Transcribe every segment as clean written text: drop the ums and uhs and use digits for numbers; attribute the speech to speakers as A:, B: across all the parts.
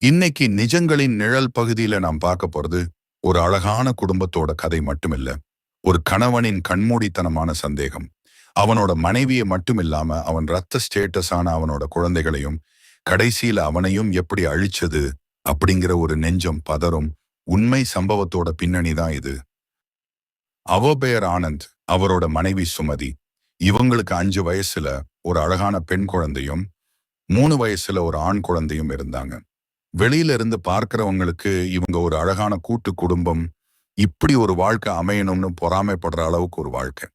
A: இன்னைக்கு நிஜங்களின் நிழல் பகுதியில நாம் பார்க்க போறது ஒரு அழகான குடும்பத்தோட கதை மட்டுமில்ல. ஒரு கணவனின் கண்மூடித்தனமான சந்தேகம். அவனோட மனைவியை மட்டும் இல்லாம அவன் ரத்த ஸ்டேட்டஸான அவனோட குழந்தைகளையும் கடைசியில அவனையும் எப்படி அழிச்சது அப்படிங்கிற ஒரு நெஞ்சம் பதறும் உண்மை சம்பவத்தோட பின்னணி தான் இது. அவ பெயர் ஆனந்த், அவரோட மனைவி சுமதி. இவங்களுக்கு 5 வயசுல ஒரு அழகான பெண் குழந்தையும் 3 வயசுல ஒரு ஆண் குழந்தையும் இருந்தாங்க. வெளியில இருந்து பார்க்கிறவங்களுக்கு இவங்க ஒரு அழகான கூட்டு குடும்பம், இப்படி ஒரு வாழ்க்கை அமையணும்னு பொறாமைப்படுற அளவுக்கு ஒரு வாழ்க்கை.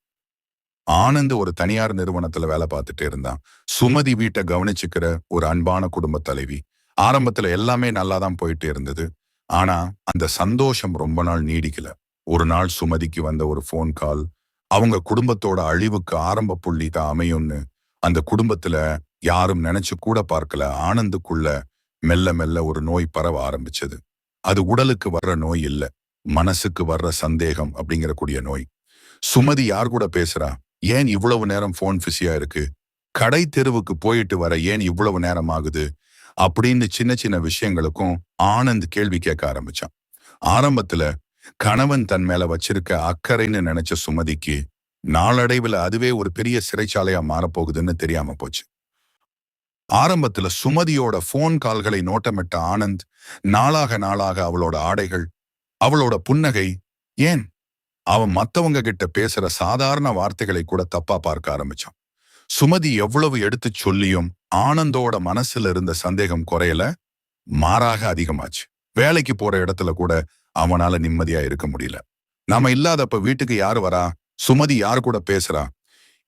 A: ஆனந்த் ஒரு தனியார் நிறுவனத்துல வேலை பார்த்துட்டு இருந்தான். சுமதி வீட்டை கவனிச்சுக்கிற ஒரு அன்பான குடும்ப தலைவி. ஆரம்பத்துல எல்லாமே நல்லா தான் போயிட்டு இருந்தது. ஆனா அந்த சந்தோஷம் ரொம்ப நாள் நீடிக்கல. ஒரு நாள் சுமதிக்கு வந்த ஒரு ஃபோன் கால் அவங்க குடும்பத்தோட அழிவுக்கு ஆரம்ப புள்ளி தான் அமையும்னு அந்த குடும்பத்துல யாரும் நினைச்சு கூட பார்க்கல. ஆனந்துக்குள்ள மெல்ல மெல்ல ஒரு நோய் பரவ ஆரம்பிச்சது. அது உடலுக்கு வர்ற நோய் இல்ல, மனசுக்கு வர்ற சந்தேகம் அப்படிங்கிற கூடிய நோய். சுமதி யார் கூட பேசுறா? ஏன் இவ்வளவு நேரம் போன் பிஸியா இருக்கு? கடை தெருவுக்கு போயிட்டு வர ஏன் இவ்வளவு நேரம் ஆகுது? அப்படின்னு சின்ன சின்ன விஷயங்களுக்கும் ஆனந்த் கேள்வி கேட்க ஆரம்பிச்சான். ஆரம்பத்துல கணவன் தன் மேல வச்சிருக்க அக்கறைன்னு நினைச்ச சுமதிக்கு நாளடைவுல அதுவே ஒரு பெரிய சிறைச்சாலையா மாறப்போகுதுன்னு தெரியாம போச்சு. ஆரம்பத்துல சுமதியோட போன் கால்களை நோட்டமிட்ட ஆனந்த் நாளாக நாளாக அவளோட ஆடைகள், அவளோட புன்னகை, ஏன் அவன் மத்தவங்க கிட்ட பேசுற சாதாரண வார்த்தைகளை கூட தப்பா பார்க்க ஆரம்பிச்சான். சுமதி எவ்வளவு எடுத்து சொல்லியும் ஆனந்தோட மனசுல இருந்த சந்தேகம் குறையல, மாறாக அதிகமாச்சு. வேலைக்கு போற இடத்துல கூட அவனால நிம்மதியா இருக்க முடியல. நாம இல்லாதப்ப வீட்டுக்கு யாரு வரா? சுமதி யாரு கூட பேசுறா?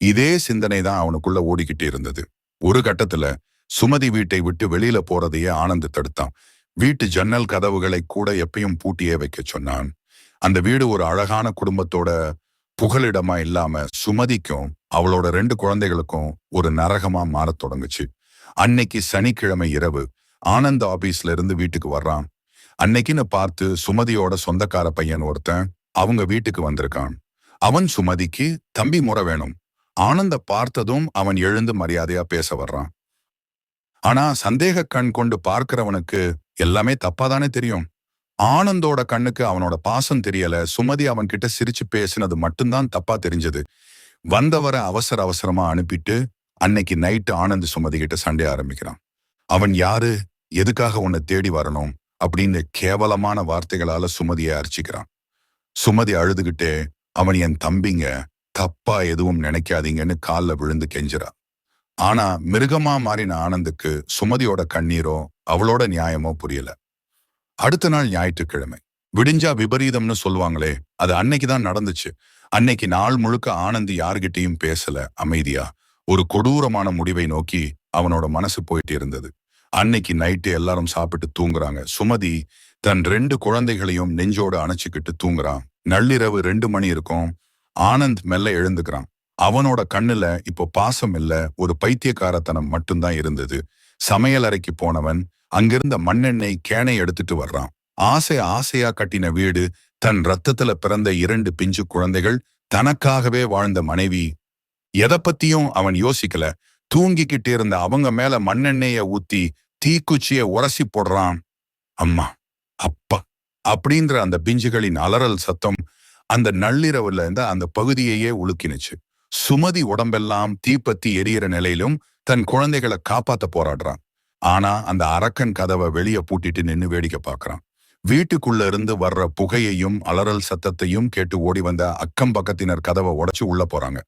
A: இதே சிந்தனை தான் அவனுக்குள்ள ஓடிக்கிட்டே இருந்தது. ஒரு கட்டத்துல சுமதி வீட்டை விட்டு வெளியில போறதையே ஆனந்த் தடுத்தான். வீட்டு ஜன்னல் கதவுகளை கூட எப்பயும் பூட்டியே வைக்க சொன்னான். அந்த வீடு ஒரு அழகான குடும்பத்தோட புகலிடமா இல்லாம சுமதிக்கும் அவளோட 2 குழந்தைகளுக்கும் ஒரு நரகமா மாறத் தொடங்குச்சு. அன்னைக்கு சனிக்கிழமை இரவு ஆனந்த் ஆபீஸ்ல இருந்து வீட்டுக்கு வர்றான். அன்னைக்குன்னு பார்த்து சுமதியோட சொந்தக்கார பையன் ஒருத்தன் அவங்க வீட்டுக்கு வந்திருக்கான். அவன் சுமதிக்கு தம்பி முறை வேணும். ஆனந்த பார்த்ததும் அவன் எழுந்து மரியாதையா பேச வர்றான். ஆனா சந்தேக கண் கொண்டு பார்க்கிறவனுக்கு எல்லாமே தப்பாதானே தெரியும். ஆனந்தோட கண்ணுக்கு அவனோட பாசம் தெரியல. சுமதி அவன் கிட்ட சிரிச்சு பேசினது மட்டும்தான் தப்பா தெரிஞ்சது. வந்தவரை அவசர அவசரமா அனுப்பிட்டு அன்னைக்கு நைட்டு ஆனந்த் சுமதி கிட்ட சண்டை ஆரம்பிக்கிறான். அவன் யாரு, எதுக்காக உன்னை தேடி வரணும் அப்படின்னு கேவலமான வார்த்தைகளால சுமதியை அர்ச்சிக்கிறான். சுமதி அழுதுகிட்டே, அவன் என் தம்பிங்க, தப்பா எதுவும் நினைக்காதீங்கன்னு கால்ல விழுந்து கெஞ்சுறா. ஆனா மிருகமா மாறின ஆனந்துக்கு சுமதியோட கண்ணீரோ அவளோட நியாயமோ புரியல. அடுத்த நாள் ஞாயிற்றுக்கிழமை. விடிஞ்சா விபரீதம்னு சொல்லுவாங்களே, அது அன்னைக்குதான் நடந்துச்சு. அன்னைக்கு நாள் முழுக்க ஆனந்த் யார்கிட்டையும் பேசல, அமைதியா ஒரு கொடூரமான முடிவை நோக்கி அவனோட மனசு போயிட்டு இருந்தது. அன்னைக்கு நைட்டு எல்லாரும் சாப்பிட்டு தூங்குறாங்க. சுமதி தன் 2 குழந்தைகளையும் நெஞ்சோடு அணைச்சுக்கிட்டு தூங்குறான். நள்ளிரவு 2 மணி இருக்கும். ஆனந்த் மெல்ல எழுந்துக்கிறான். அவனோட கண்ணுல இப்போ பாசம் இல்ல, ஒரு பைத்தியக்காரத்தனம் மட்டும்தான் இருந்தது. சமையல் அறைக்கு போனவன் அங்கிருந்த மண்ணெண்ணெய் கேனை எடுத்துட்டு வர்றான். ஆசையா கட்டின வீடு, தன் ரத்தத்துல பிறந்த 2 பிஞ்சு குழந்தைகள், தனக்காகவே வாழ்ந்த மனைவி, எதை பத்தியும் அவன் யோசிக்கல. தூங்கிக்கிட்டு இருந்த அவங்க மேல மண்ணெண்ணெய ஊத்தி தீக்குச்சிய உரசி போடுறான். அம்மா, அப்பா அப்படின்ற அந்த பிஞ்சுகளின் அலறல் சத்தம் அந்த நள்ளிரவுல இருந்த அந்த பகுதியையே உலுக்கினுச்சு. சுமதி உடம்பெல்லாம் தீப்பத்தி எரியற நிலையிலும் தன் குழந்தைகளை காப்பாத்த போராடுறான். ஆனா அந்த அரக்கன் கதவை வெளியே பூட்டிட்டு நின்னு வேடிக்கை பார்க்கறான். வீட்டுக்குள்ள இருந்து வர்ற புகையையும் அலறல் சத்தத்தையும் கேட்டு ஓடி வந்த அக்கம் பக்கத்தினர் கதவை உடைச்சு உள்ள போறாங்க.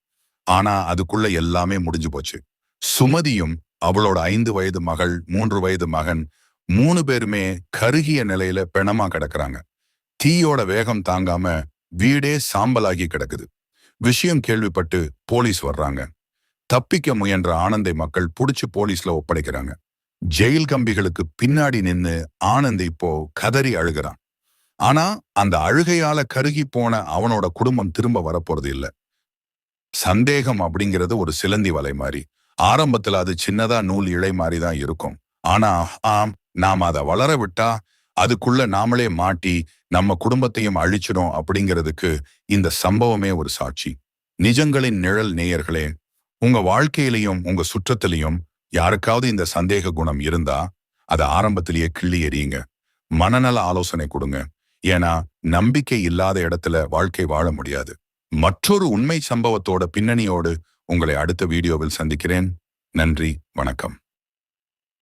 A: ஆனா அதுக்குள்ள எல்லாமே முடிஞ்சு போச்சு. சுமதியும் அவளோட 5 வயது மகள், 3 வயது மகன், 3 பேருமே கருகிய நிலையில பிணமா கிடக்குறாங்க. தீயோட வேகம் தாங்காம வீடே சாம்பலாகி கிடக்குது. விஷயம் கேள்விப்பட்டு போலீஸ் வர்றாங்க. தப்பிக்க முயன்ற ஆனந்தை மக்கள் புடிச்சு போலீஸ்ல ஒப்படைக்கிறாங்க. ஜெயில் கம்பிகளுக்கு பின்னாடி நின்னு ஆனந்த் இப்போ கதறி அழுகிறான். ஆனா அந்த அழுகையால கருகி போன அவனோட குடும்பம் திரும்ப வரப்போறது இல்ல. சந்தேகம் அப்படிங்கிறது ஒரு சிலந்தி வலை மாதிரி. ஆரம்பத்துல அது சின்னதா நூல் இழை மாதிரிதான் இருக்கும். ஆனா நாம அதை வளர விட்டா அதுக்குள்ள நாமளே மாட்டி நம்ம குடும்பத்தையும் அழிச்சிடும் அப்படிங்கிறதுக்கு இந்த சம்பவமே ஒரு சாட்சி. நிஜங்களின் நிழல் நேயர்களே, உங்க வாழ்க்கையிலையும் உங்க சுற்றத்திலையும் யாருக்காவது இந்த சந்தேக குணம் இருந்தா அதை ஆரம்பத்திலேயே கிள்ளி எறியுங்க. மனநல ஆலோசனை கொடுங்க. ஏன்னா நம்பிக்கை இல்லாத இடத்துல வாழ்க்கை வாழ முடியாது. மற்றொரு உண்மை சம்பவத்தோட பின்னணியோடு உங்களை அடுத்த வீடியோவில் சந்திக்கிறேன். நன்றி, வணக்கம்.